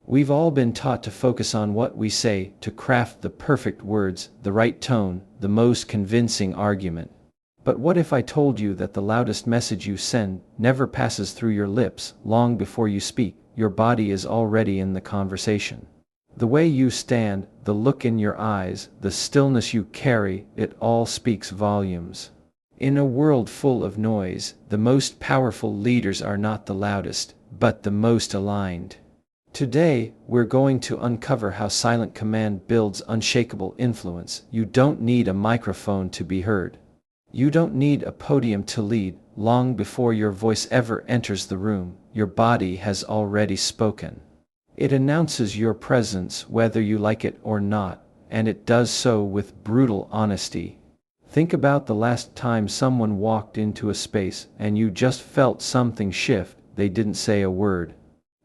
We've all been taught to focus on what we say, to craft the perfect words, the right tone, the most convincing argument. But what if I told you that the loudest message you send never passes through your lips? Long before you speak, your body is already in the conversation. The way you stand, the look in your eyes, the stillness you carry, it all speaks volumes. In a world full of noise, the most powerful leaders are not the loudest, but the most aligned. Today, we're going to uncover how silent command builds unshakable influence. You don't need a microphone to be heard. You don't need a podium to lead. Long before your voice ever enters the room, your body has already spoken. It announces your presence whether you like it or not, and it does so with brutal honesty. Think about the last time someone walked into a space and you just felt something shift. They didn't say a word,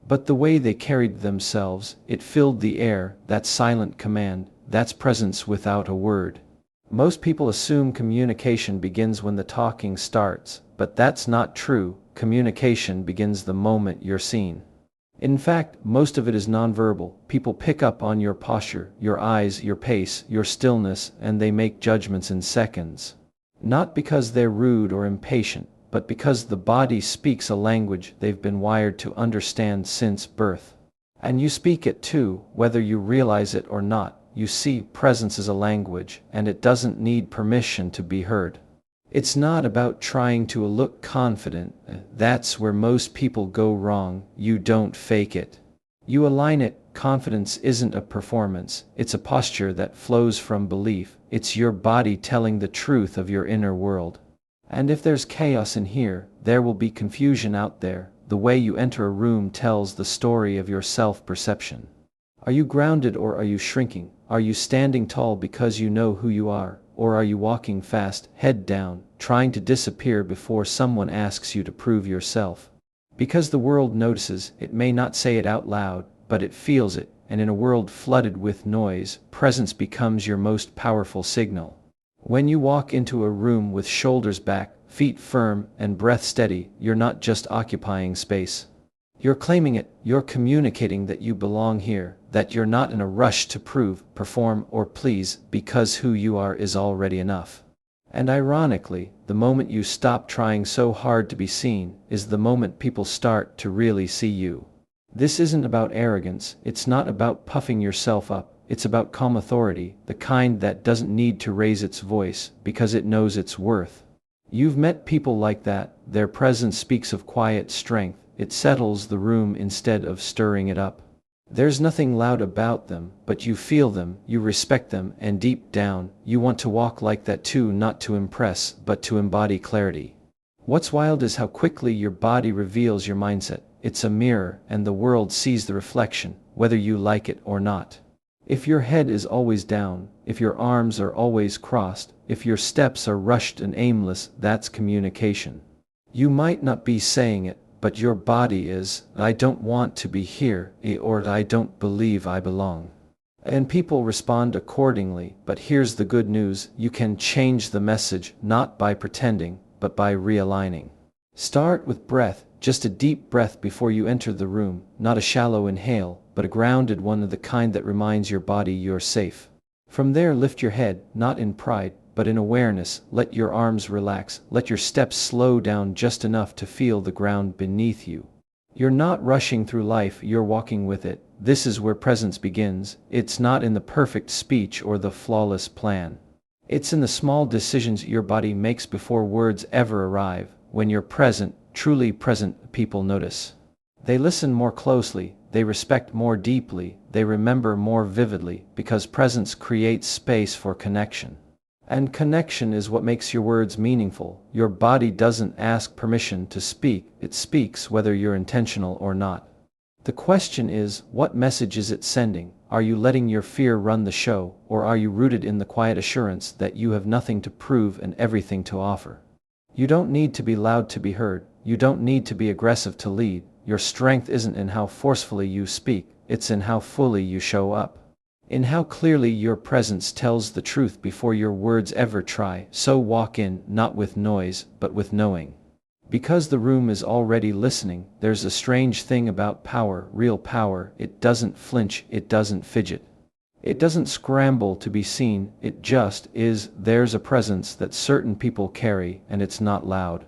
but the way they carried themselves, it filled the air. That's silent command. That's presence without a word. Most people assume communication begins when the talking starts, but that's not true. Communication begins the moment you're seen. In fact, most of it is nonverbal. People pick up on your posture, your eyes, your pace, your stillness, and they make judgments in seconds. Not because they're rude or impatient, but because the body speaks a language they've been wired to understand since birth. And you speak it too, whether you realize it or not. You see, presence is a language, and it doesn't need permission to be heard. It's not about trying to look confident. That's where most people go wrong. You don't fake it. You align it. Confidence isn't a performance. It's a posture that flows from belief. It's your body telling the truth of your inner world. And if there's chaos in here, there will be confusion out there. The way you enter a room tells the story of your self-perception. Are you grounded or are you shrinking? Are you standing tall because you know who you are? Or are you walking fast, head down, trying to disappear before someone asks you to prove yourself? Because the world notices, it may not say it out loud, but it feels it, and in a world flooded with noise, presence becomes your most powerful signal. When you walk into a room with shoulders back, feet firm, and breath steady, you're not just occupying space. You're claiming it. You're communicating that you belong here, that you're not in a rush to prove, perform, or please, because who you are is already enough. And ironically, the moment you stop trying so hard to be seen is the moment people start to really see you. This isn't about arrogance. It's not about puffing yourself up. It's about calm authority, the kind that doesn't need to raise its voice because it knows its worth. You've met people like that. Their presence speaks of quiet strength. It settles the room instead of stirring it up. There's nothing loud about them, but you feel them, you respect them, and deep down, you want to walk like that too, not to impress, but to embody clarity. What's wild is how quickly your body reveals your mindset. It's a mirror, and the world sees the reflection, whether you like it or not. If your head is always down, if your arms are always crossed, if your steps are rushed and aimless, that's communication. You might not be saying it, but your body is. I don't want to be here, or I don't believe I belong. And people respond accordingly. But here's the good news. You can change the message, not by pretending, but by realigning. Start with breath, just a deep breath before you enter the room, not a shallow inhale, but a grounded one, of the kind that reminds your body you're safe. From there, lift your head, not in pride, but in awareness. Let your arms relax. Let your steps slow down just enough to feel the ground beneath you. You're not rushing through life, you're walking with it. This is where presence begins. It's not in the perfect speech or the flawless plan. It's in the small decisions your body makes before words ever arrive. When you're present, truly present, people notice. They listen more closely, they respect more deeply, they remember more vividly, because presence creates space for connection. And connection is what makes your words meaningful. Your body doesn't ask permission to speak, it speaks whether you're intentional or not. The question is, what message is it sending? Are you letting your fear run the show, or are you rooted in the quiet assurance that you have nothing to prove and everything to offer? You don't need to be loud to be heard. You don't need to be aggressive to lead. Your strength isn't in how forcefully you speak, it's in how fully you show up. In how clearly your presence tells the truth before your words ever try. So walk in, not with noise, but with knowing. Because the room is already listening, there's a strange thing about power, real power. It doesn't flinch, it doesn't fidget. It doesn't scramble to be seen, it just is. There's a presence that certain people carry, and it's not loud.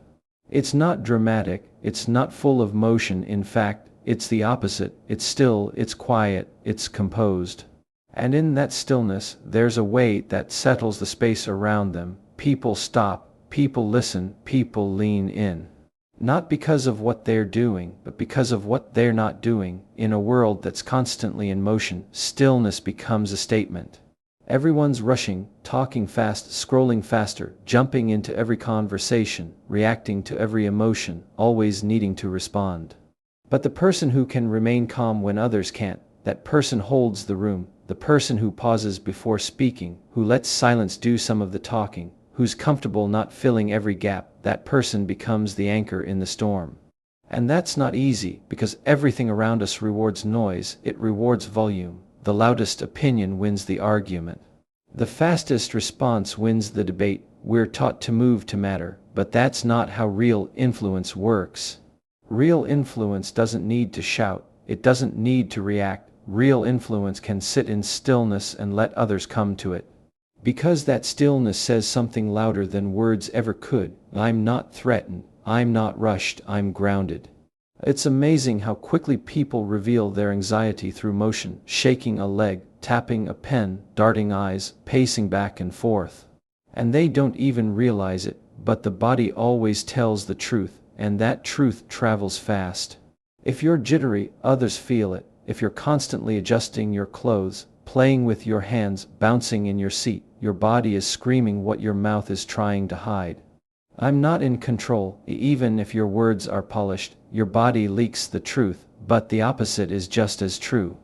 It's not dramatic, it's not full of motion. In fact, it's the opposite. It's still, it's quiet, it's composed. And in that stillness, there's a weight that settles the space around them. People stop, people listen, people lean in. Not because of what they're doing, but because of what they're not doing. In a world that's constantly in motion, stillness becomes a statement. Everyone's rushing, talking fast, scrolling faster, jumping into every conversation, reacting to every emotion, always needing to respond. But the person who can remain calm when others can't, that person holds the room. The person who pauses before speaking, who lets silence do some of the talking, who's comfortable not filling every gap, that person becomes the anchor in the storm. And that's not easy, because everything around us rewards noise, it rewards volume. The loudest opinion wins the argument. The fastest response wins the debate. We're taught to move to matter, but that's not how real influence works. Real influence doesn't need to shout, it doesn't need to react. Real influence can sit in stillness and let others come to it. Because that stillness says something louder than words ever could. I'm not threatened, I'm not rushed, I'm grounded. It's amazing how quickly people reveal their anxiety through motion, shaking a leg, tapping a pen, darting eyes, pacing back and forth. And they don't even realize it, but the body always tells the truth, and that truth travels fast. If you're jittery, others feel it. If you're constantly adjusting your clothes, playing with your hands, bouncing in your seat, your body is screaming what your mouth is trying to hide. I'm not in control. Even if your words are polished, your body leaks the truth, but the opposite is just as true.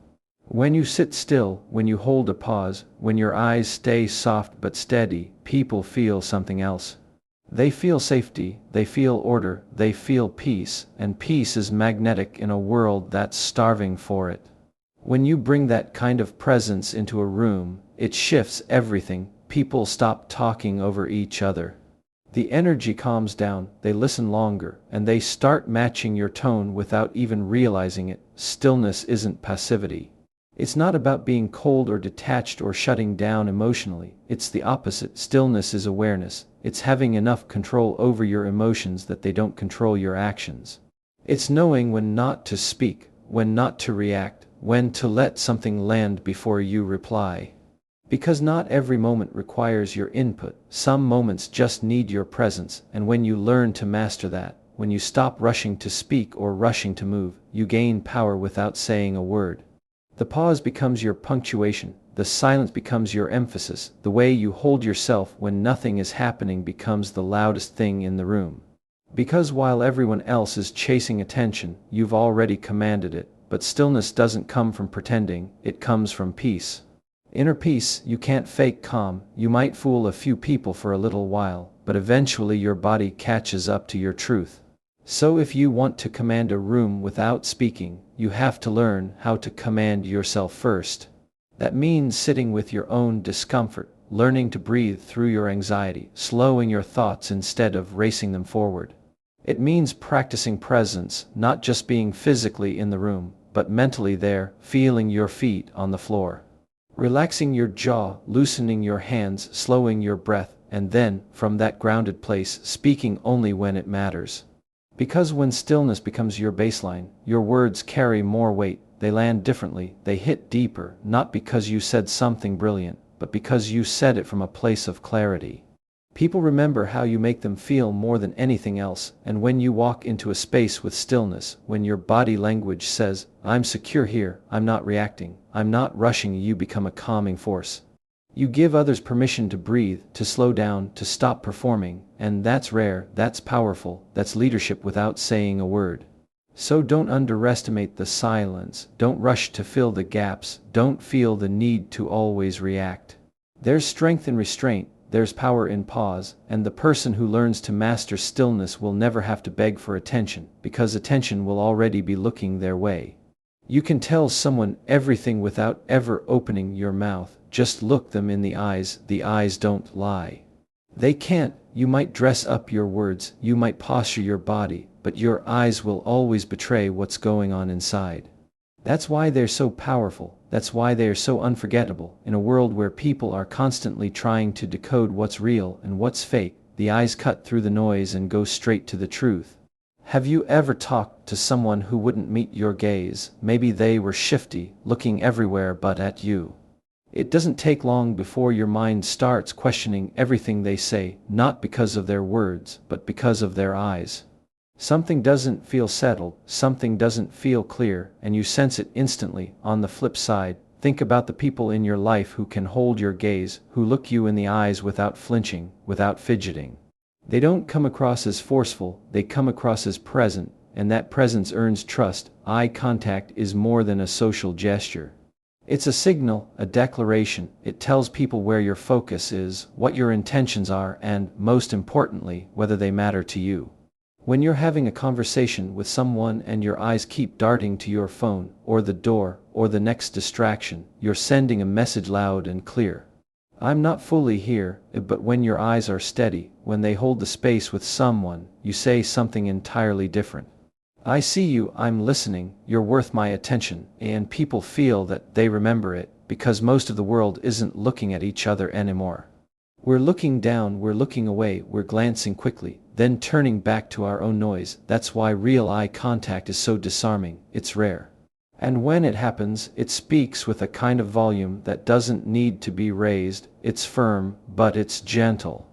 When you sit still, when you hold a pause, when your eyes stay soft but steady, people feel something else. They feel safety, they feel order, they feel peace, and peace is magnetic in a world that's starving for it. When you bring that kind of presence into a room, it shifts everything. People stop talking over each other. The energy calms down, they listen longer, and they start matching your tone without even realizing it. Stillness isn't passivity. It's not about being cold or detached or shutting down emotionally. It's the opposite. Stillness is awareness. It's having enough control over your emotions that they don't control your actions. It's knowing when not to speak, when not to react, when to let something land before you reply. Because not every moment requires your input. Some moments just need your presence, and when you learn to master that, when you stop rushing to speak or rushing to move, you gain power without saying a word. The pause becomes your punctuation, the silence becomes your emphasis, the way you hold yourself when nothing is happening becomes the loudest thing in the room. Because while everyone else is chasing attention, you've already commanded it, but stillness doesn't come from pretending, it comes from peace. Inner peace. You can't fake calm. You might fool a few people for a little while, but eventually your body catches up to your truth. So if you want to command a room without speaking, you have to learn how to command yourself first. That means sitting with your own discomfort, learning to breathe through your anxiety, slowing your thoughts instead of racing them forward. It means practicing presence, not just being physically in the room, but mentally there, feeling your feet on the floor. Relaxing your jaw, loosening your hands, slowing your breath, and then, from that grounded place, speaking only when it matters. Because when stillness becomes your baseline, your words carry more weight, they land differently, they hit deeper, not because you said something brilliant, but because you said it from a place of clarity. People remember how you make them feel more than anything else, and when you walk into a space with stillness, when your body language says, "I'm secure here, I'm not reacting, I'm not rushing," you become a calming force. You give others permission to breathe, to slow down, to stop performing, and that's rare, that's powerful, that's leadership without saying a word. So don't underestimate the silence, don't rush to fill the gaps, don't feel the need to always react. There's strength in restraint. There's power in pause, and the person who learns to master stillness will never have to beg for attention, because attention will already be looking their way. You can tell someone everything without ever opening your mouth. Just look them in the eyes don't lie. They can't, You might dress up your words, you might posture your body, but your eyes will always betray what's going on inside. That's why they're so powerful. That's why they are so unforgettable. In a world where people are constantly trying to decode what's real and what's fake, the eyes cut through the noise and go straight to the truth. Have you ever talked to someone who wouldn't meet your gaze? Maybe they were shifty, looking everywhere but at you. It doesn't take long before your mind starts questioning everything they say, not because of their words, but because of their eyes. Something doesn't feel settled, something doesn't feel clear, and you sense it instantly. On the flip side, think about the people in your life who can hold your gaze, who look you in the eyes without flinching, without fidgeting. They don't come across as forceful, they come across as present, and that presence earns trust. Eye contact is more than a social gesture. It's a signal, a declaration. It tells people where your focus is, what your intentions are, and, most importantly, whether they matter to you. When you're having a conversation with someone and your eyes keep darting to your phone, or the door, or the next distraction, you're sending a message loud and clear. I'm not fully here. But when your eyes are steady, when they hold the space with someone, you say something entirely different. I see you, I'm listening, you're worth my attention, and people feel that they remember it, because most of the world isn't looking at each other anymore. We're looking down, we're looking away, we're glancing quickly, then turning back to our own noise. That's why real eye contact is so disarming. It's rare. And when it happens, it speaks with a kind of volume that doesn't need to be raised. It's firm, but it's gentle.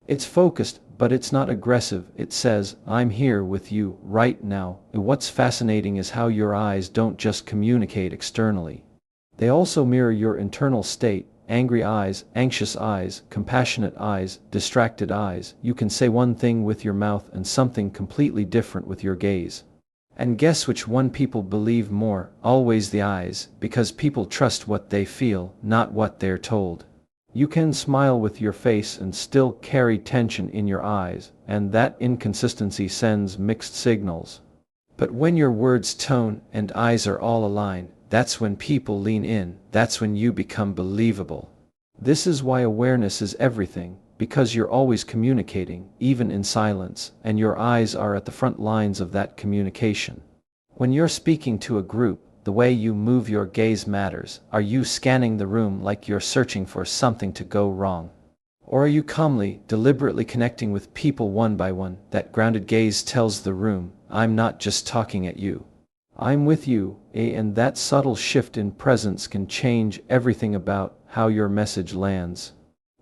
It's focused, but it's not aggressive. It says, I'm here with you, right now. And what's fascinating is how your eyes don't just communicate externally. They also mirror your internal state. Angry eyes, anxious eyes, compassionate eyes, distracted eyes. You can say one thing with your mouth and something completely different with your gaze. And guess which one people believe more? Always the eyes, because people trust what they feel, not what they're told. You can smile with your face and still carry tension in your eyes, and that inconsistency sends mixed signals. But when your words, tone, and eyes are all aligned, that's when people lean in, that's when you become believable. This is why awareness is everything, because you're always communicating, even in silence, and your eyes are at the front lines of that communication. When you're speaking to a group, the way you move your gaze matters. Are you scanning the room like you're searching for something to go wrong? Or are you calmly, deliberately connecting with people one by one? That grounded gaze tells the room, I'm not just talking at you. I'm with you, and that subtle shift in presence can change everything about how your message lands.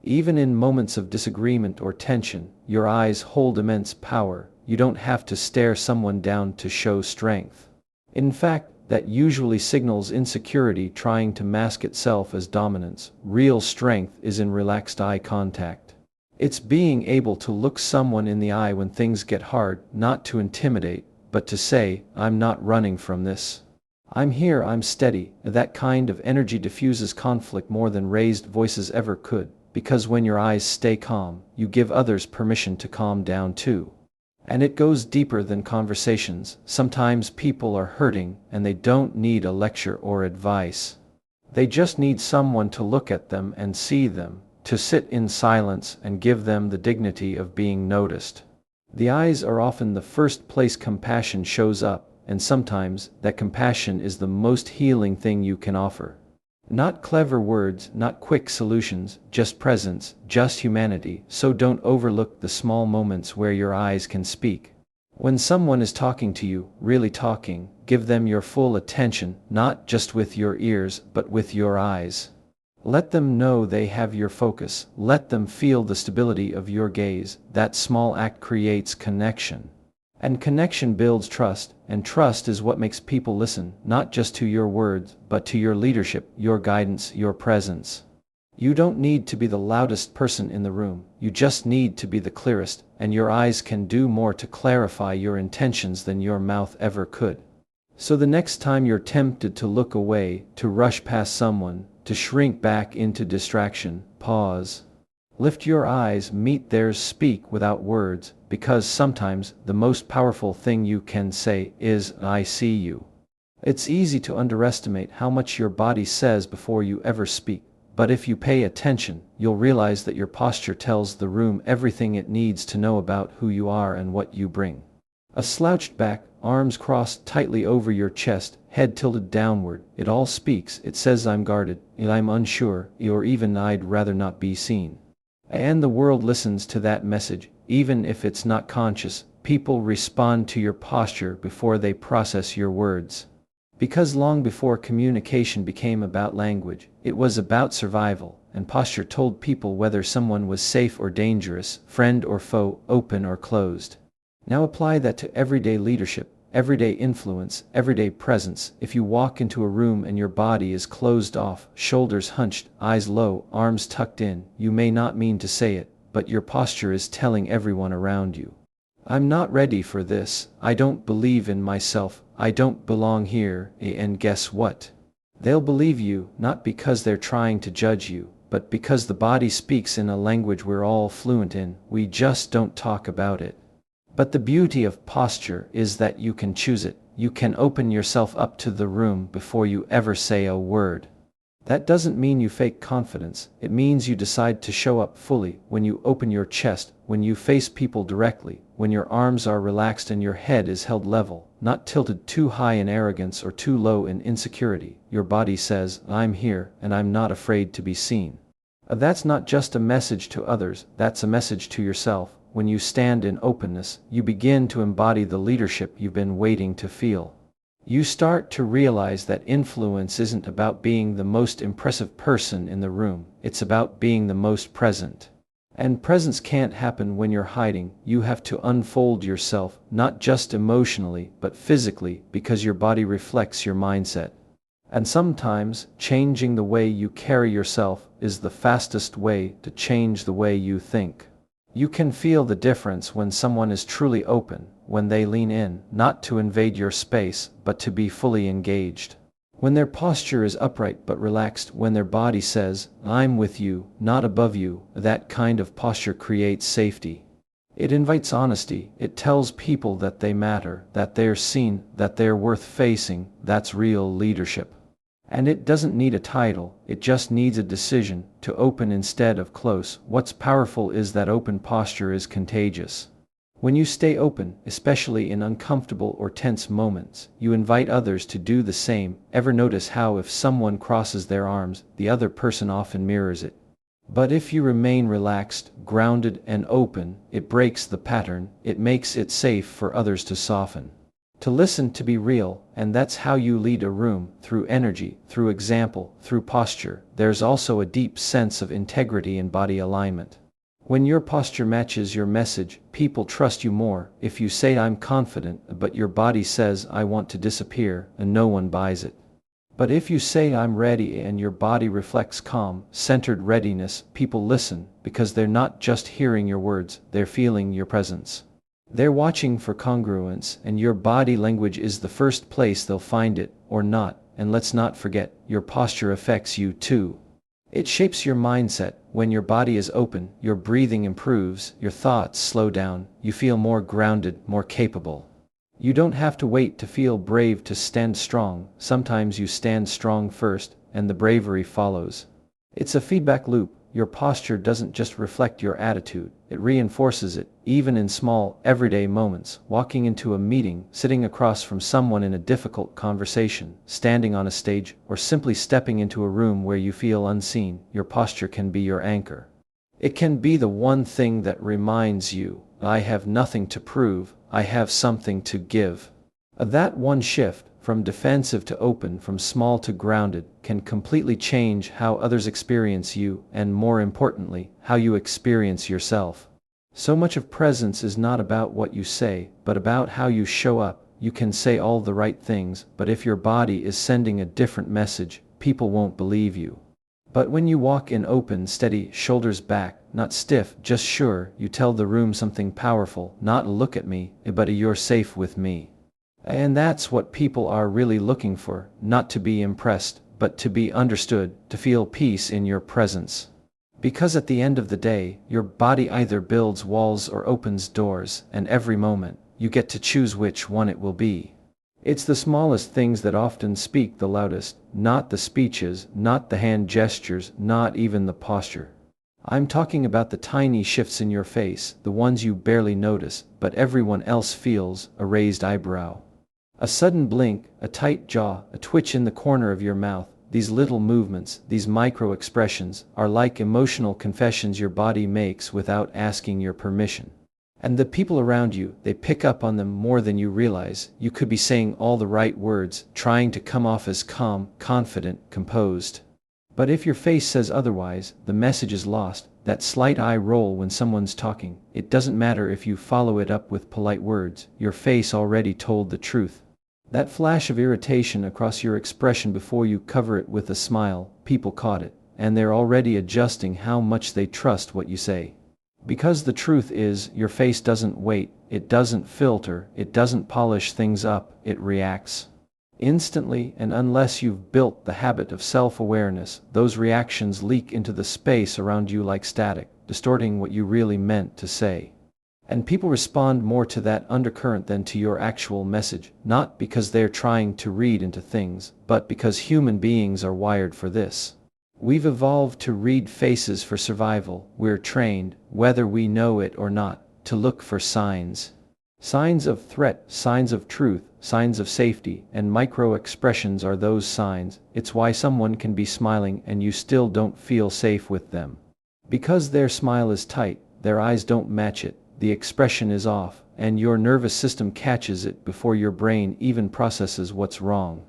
Even in moments of disagreement or tension, your eyes hold immense power. You don't have to stare someone down to show strength. In fact, that usually signals insecurity trying to mask itself as dominance. Real strength is in relaxed eye contact. It's being able to look someone in the eye when things get hard, not to intimidate, but to say, I'm not running from this. I'm here, I'm steady. That kind of energy diffuses conflict more than raised voices ever could, because when your eyes stay calm, you give others permission to calm down too. And it goes deeper than conversations. Sometimes people are hurting, and they don't need a lecture or advice. They just need someone to look at them and see them, to sit in silence and give them the dignity of being noticed. The eyes are often the first place compassion shows up, and sometimes that compassion is the most healing thing you can offer. Not clever words, not quick solutions, just presence, just humanity. So don't overlook the small moments where your eyes can speak. When someone is talking to you, really talking, give them your full attention, not just with your ears, but with your eyes. Let them know they have your focus. Let them feel the stability of your gaze. That small act creates connection. And connection builds trust, and trust is what makes people listen, not just to your words, but to your leadership, your guidance, your presence. You don't need to be the loudest person in the room. You just need to be the clearest, and your eyes can do more to clarify your intentions than your mouth ever could. So the next time you're tempted to look away, to rush past someone, to shrink back into distraction, pause. Lift your eyes, meet theirs, speak without words, because sometimes the most powerful thing you can say is, I see you. It's easy to underestimate how much your body says before you ever speak, But if you pay attention, you'll realize that your posture tells the room everything it needs to know about who you are and what you bring. A slouched back, arms crossed tightly over your chest, head tilted downward, it all speaks. It says I'm guarded, I'm unsure, or even I'd rather not be seen. And the world listens to that message, even if it's not conscious. People respond to your posture before they process your words. Because long before communication became about language, it was about survival, and posture told people whether someone was safe or dangerous, friend or foe, open or closed. Now apply that to everyday leadership, everyday influence, everyday presence. If you walk into a room and your body is closed off, shoulders hunched, eyes low, arms tucked in, you may not mean to say it, but your posture is telling everyone around you, I'm not ready for this, I don't believe in myself, I don't belong here. And guess what? They'll believe you, not because they're trying to judge you, but because the body speaks in a language we're all fluent in, we just don't talk about it. But the beauty of posture is that you can choose it. You can open yourself up to the room before you ever say a word. That doesn't mean you fake confidence, it means you decide to show up fully. When you open your chest, when you face people directly, when your arms are relaxed and your head is held level, not tilted too high in arrogance or too low in insecurity, your body says, I'm here, and I'm not afraid to be seen. That's not just a message to others, that's a message to yourself. When you stand in openness, you begin to embody the leadership you've been waiting to feel. You start to realize that influence isn't about being the most impressive person in the room, it's about being the most present. And presence can't happen when you're hiding. You have to unfold yourself, not just emotionally, but physically, because your body reflects your mindset. And sometimes, changing the way you carry yourself is the fastest way to change the way you think. You can feel the difference when someone is truly open, when they lean in, not to invade your space, but to be fully engaged. When their posture is upright but relaxed, when their body says, I'm with you, not above you, that kind of posture creates safety. It invites honesty, it tells people that they matter, that they're seen, that they're worth facing. That's real leadership. And it doesn't need a title, it just needs a decision to open instead of close. What's powerful is that open posture is contagious. When you stay open, especially in uncomfortable or tense moments, you invite others to do the same. Ever notice how if someone crosses their arms, the other person often mirrors it? But if you remain relaxed, grounded, and open, it breaks the pattern, it makes it safe for others to soften, to listen, to be real. And that's how you lead a room, through energy, through example, through posture. There's also a deep sense of integrity and body alignment. When your posture matches your message, people trust you more. If you say I'm confident, but your body says I want to disappear, and no one buys it. But if you say I'm ready and your body reflects calm, centered readiness, people listen, because they're not just hearing your words, they're feeling your presence. They're watching for congruence, and your body language is the first place they'll find it, or not. And let's not forget, your posture affects you too. It shapes your mindset. When your body is open, your breathing improves, your thoughts slow down, you feel more grounded, more capable. You don't have to wait to feel brave to stand strong. Sometimes you stand strong first, and the bravery follows. It's a feedback loop. Your posture doesn't just reflect your attitude, it reinforces it, even in small, everyday moments. Walking into a meeting, sitting across from someone in a difficult conversation, standing on a stage, or simply stepping into a room where you feel unseen, your posture can be your anchor. It can be the one thing that reminds you, I have nothing to prove, I have something to give. That one shift, from defensive to open, from small to grounded, can completely change how others experience you, and more importantly, how you experience yourself. So much of presence is not about what you say, but about how you show up. You can say all the right things, but if your body is sending a different message, people won't believe you. But when you walk in open, steady, shoulders back, not stiff, just sure, you tell the room something powerful, not look at me, but you're safe with me. And that's what people are really looking for, not to be impressed, but to be understood, to feel peace in your presence. Because at the end of the day, your body either builds walls or opens doors, and every moment, you get to choose which one it will be. It's the smallest things that often speak the loudest, not the speeches, not the hand gestures, not even the posture. I'm talking about the tiny shifts in your face, the ones you barely notice, but everyone else feels: a raised eyebrow, a sudden blink, a tight jaw, a twitch in the corner of your mouth. These little movements, these micro expressions, are like emotional confessions your body makes without asking your permission. And the people around you, they pick up on them more than you realize. You could be saying all the right words, trying to come off as calm, confident, composed. But if your face says otherwise, the message is lost. That slight eye roll when someone's talking, it doesn't matter if you follow it up with polite words, your face already told the truth. That flash of irritation across your expression before you cover it with a smile, people caught it, and they're already adjusting how much they trust what you say. Because the truth is, your face doesn't wait, it doesn't filter, it doesn't polish things up, it reacts instantly, and unless you've built the habit of self-awareness, those reactions leak into the space around you like static, distorting what you really meant to say. And people respond more to that undercurrent than to your actual message, not because they're trying to read into things, but because human beings are wired for this. We've evolved to read faces for survival. We're trained, whether we know it or not, to look for signs. Signs of threat, signs of truth, signs of safety, and micro-expressions are those signs. It's why someone can be smiling and you still don't feel safe with them. Because their smile is tight, their eyes don't match it, the expression is off, and your nervous system catches it before your brain even processes what's wrong.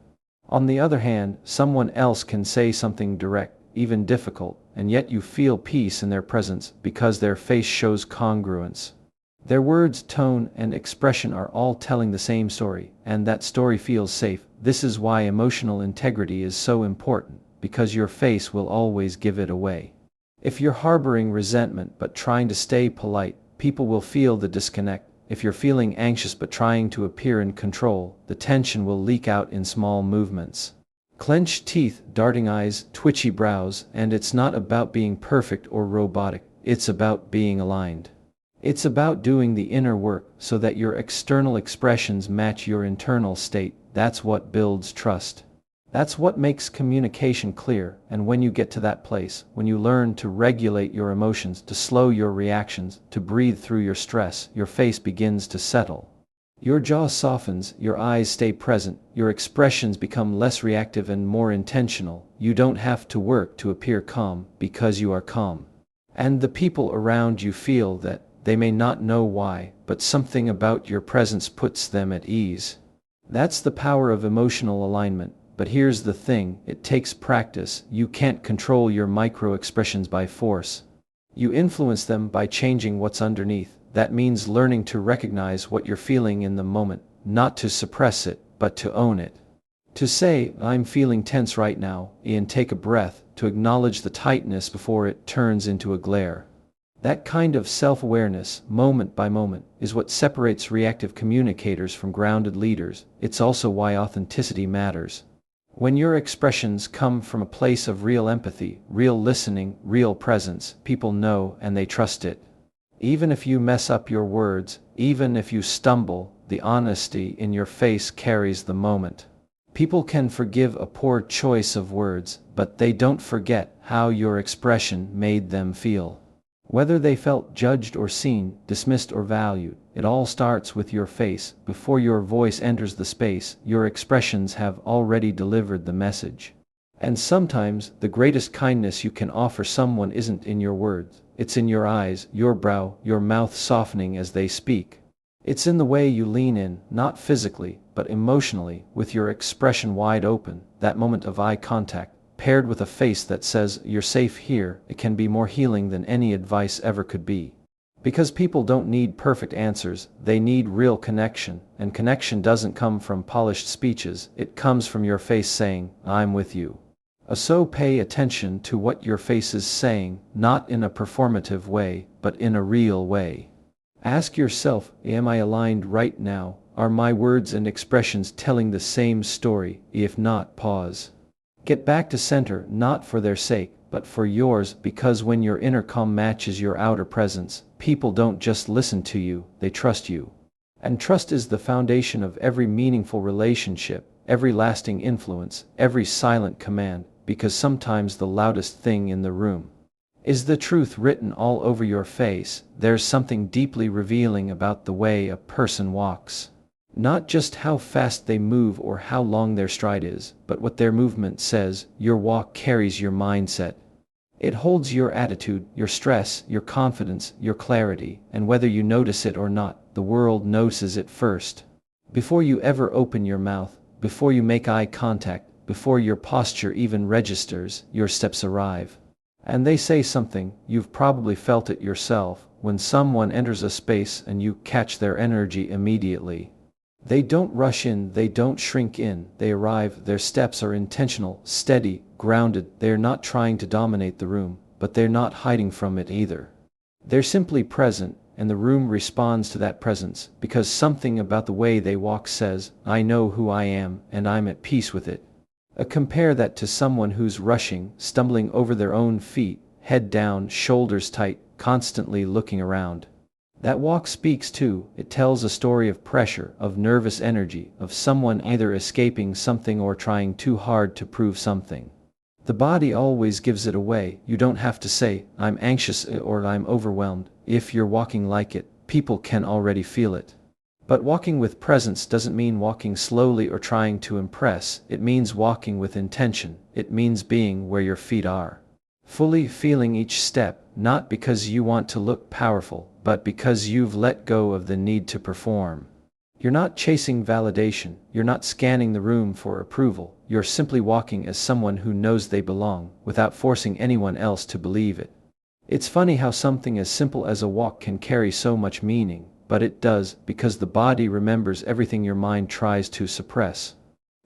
On the other hand, someone else can say something direct, even difficult, and yet you feel peace in their presence because their face shows congruence. Their words, tone, and expression are all telling the same story, and that story feels safe. This is why emotional integrity is so important, because your face will always give it away. If you're harboring resentment but trying to stay polite, people will feel the disconnect. If you're feeling anxious but trying to appear in control, the tension will leak out in small movements. Clenched teeth, darting eyes, twitchy brows, and it's not about being perfect or robotic, it's about being aligned. It's about doing the inner work so that your external expressions match your internal state. That's what builds trust. That's what makes communication clear, and when you get to that place, when you learn to regulate your emotions, to slow your reactions, to breathe through your stress, your face begins to settle. Your jaw softens, your eyes stay present, your expressions become less reactive and more intentional. You don't have to work to appear calm, because you are calm. And the people around you feel that. They may not know why, but something about your presence puts them at ease. That's the power of emotional alignment. But here's the thing, it takes practice. You can't control your micro-expressions by force. You influence them by changing what's underneath. That means learning to recognize what you're feeling in the moment, not to suppress it, but to own it. To say, I'm feeling tense right now, and take a breath, to acknowledge the tightness before it turns into a glare. That kind of self-awareness, moment by moment, is what separates reactive communicators from grounded leaders. It's also why authenticity matters. When your expressions come from a place of real empathy, real listening, real presence, people know and they trust it. Even if you mess up your words, even if you stumble, the honesty in your face carries the moment. People can forgive a poor choice of words, but they don't forget how your expression made them feel. Whether they felt judged or seen, dismissed or valued, it all starts with your face. Before your voice enters the space, your expressions have already delivered the message. And sometimes, the greatest kindness you can offer someone isn't in your words. It's in your eyes, your brow, your mouth softening as they speak. It's in the way you lean in, not physically, but emotionally, with your expression wide open. That moment of eye contact, paired with a face that says, you're safe here, it can be more healing than any advice ever could be. Because people don't need perfect answers, they need real connection, and connection doesn't come from polished speeches, it comes from your face saying, I'm with you. So pay attention to what your face is saying, not in a performative way, but in a real way. Ask yourself, am I aligned right now? Are my words and expressions telling the same story? If not, pause. Get back to center, not for their sake, but for yours, because when your inner calm matches your outer presence, people don't just listen to you, they trust you. And trust is the foundation of every meaningful relationship, every lasting influence, every silent command, because sometimes the loudest thing in the room is the truth written all over your face. There's something deeply revealing about the way a person walks. Not just how fast they move or how long their stride is, but what their movement says. Your walk carries your mindset. It holds your attitude, your stress, your confidence, your clarity, and whether you notice it or not, the world notices it first. Before you ever open your mouth, before you make eye contact, before your posture even registers, your steps arrive. And they say something. You've probably felt it yourself, when someone enters a space and you catch their energy immediately. They don't rush in, they don't shrink in, they arrive. Their steps are intentional, steady, grounded. They're not trying to dominate the room, but they're not hiding from it either. They're simply present, and the room responds to that presence, because something about the way they walk says, I know who I am, and I'm at peace with it. Compare that to someone who's rushing, stumbling over their own feet, head down, shoulders tight, constantly looking around. That walk speaks too. It tells a story of pressure, of nervous energy, of someone either escaping something or trying too hard to prove something. The body always gives it away. You don't have to say, I'm anxious or I'm overwhelmed. If you're walking like it, people can already feel it. But walking with presence doesn't mean walking slowly or trying to impress. It means walking with intention. It means being where your feet are. Fully feeling each step, not because you want to look powerful, but because you've let go of the need to perform. You're not chasing validation. You're not scanning the room for approval. You're simply walking as someone who knows they belong, without forcing anyone else to believe it. It's funny how something as simple as a walk can carry so much meaning, but it does, because the body remembers everything your mind tries to suppress.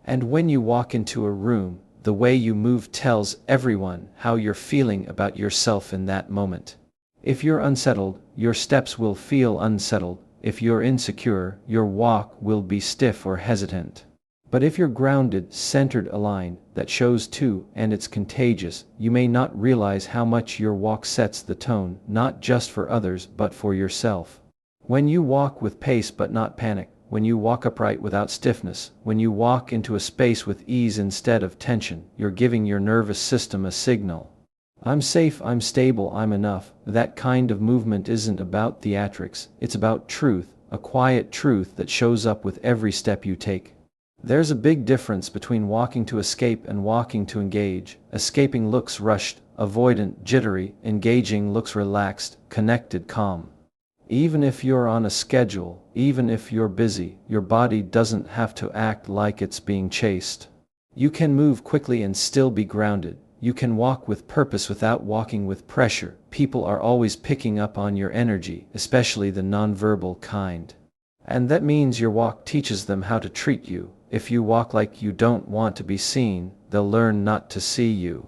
And when you walk into a room, the way you move tells everyone how you're feeling about yourself in that moment. If you're unsettled, your steps will feel unsettled. If you're insecure, your walk will be stiff or hesitant. But if you're grounded, centered, aligned, that shows too, and it's contagious. You may not realize how much your walk sets the tone, not just for others, but for yourself. When you walk with pace but not panic, when you walk upright without stiffness, when you walk into a space with ease instead of tension, you're giving your nervous system a signal. I'm safe, I'm stable, I'm enough. That kind of movement isn't about theatrics, it's about truth, a quiet truth that shows up with every step you take. There's a big difference between walking to escape and walking to engage. Escaping looks rushed, avoidant, jittery. Engaging looks relaxed, connected, calm. Even if you're on a schedule, even if you're busy, your body doesn't have to act like it's being chased. You can move quickly and still be grounded. You can walk with purpose without walking with pressure. People are always picking up on your energy, especially the nonverbal kind. And that means your walk teaches them how to treat you. If you walk like you don't want to be seen, they'll learn not to see you.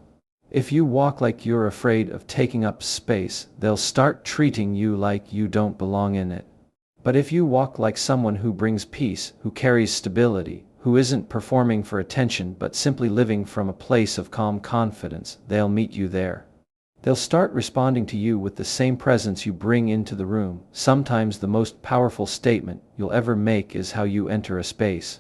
If you walk like you're afraid of taking up space, they'll start treating you like you don't belong in it. But if you walk like someone who brings peace, who carries stability, who isn't performing for attention but simply living from a place of calm confidence, they'll meet you there. They'll start responding to you with the same presence you bring into the room. Sometimes the most powerful statement you'll ever make is how you enter a space.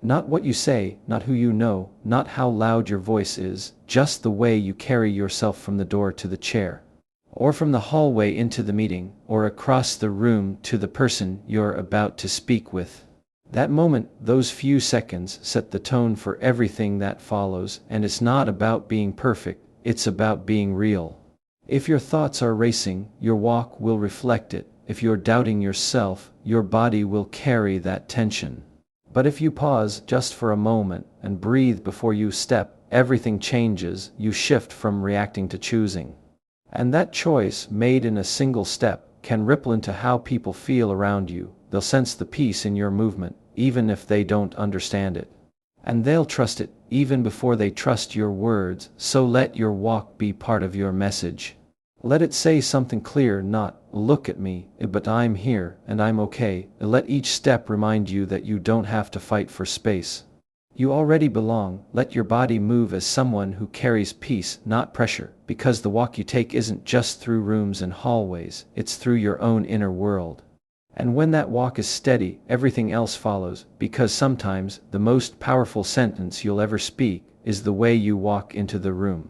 Not what you say, not who you know, not how loud your voice is, just the way you carry yourself from the door to the chair, or from the hallway into the meeting, or across the room to the person you're about to speak with. That moment, those few seconds, set the tone for everything that follows, and it's not about being perfect, it's about being real. If your thoughts are racing, your walk will reflect it. If you're doubting yourself, your body will carry that tension. But if you pause just for a moment and breathe before you step, everything changes. You shift from reacting to choosing. And that choice, made in a single step, can ripple into how people feel around you. They'll sense the peace in your movement, even if they don't understand it. And they'll trust it, even before they trust your words. So let your walk be part of your message. Let it say something clear, not, look at me, but I'm here, and I'm okay. Let each step remind you that you don't have to fight for space. You already belong. Let your body move as someone who carries peace, not pressure, because the walk you take isn't just through rooms and hallways, it's through your own inner world. And when that walk is steady, everything else follows, because sometimes the most powerful sentence you'll ever speak is the way you walk into the room.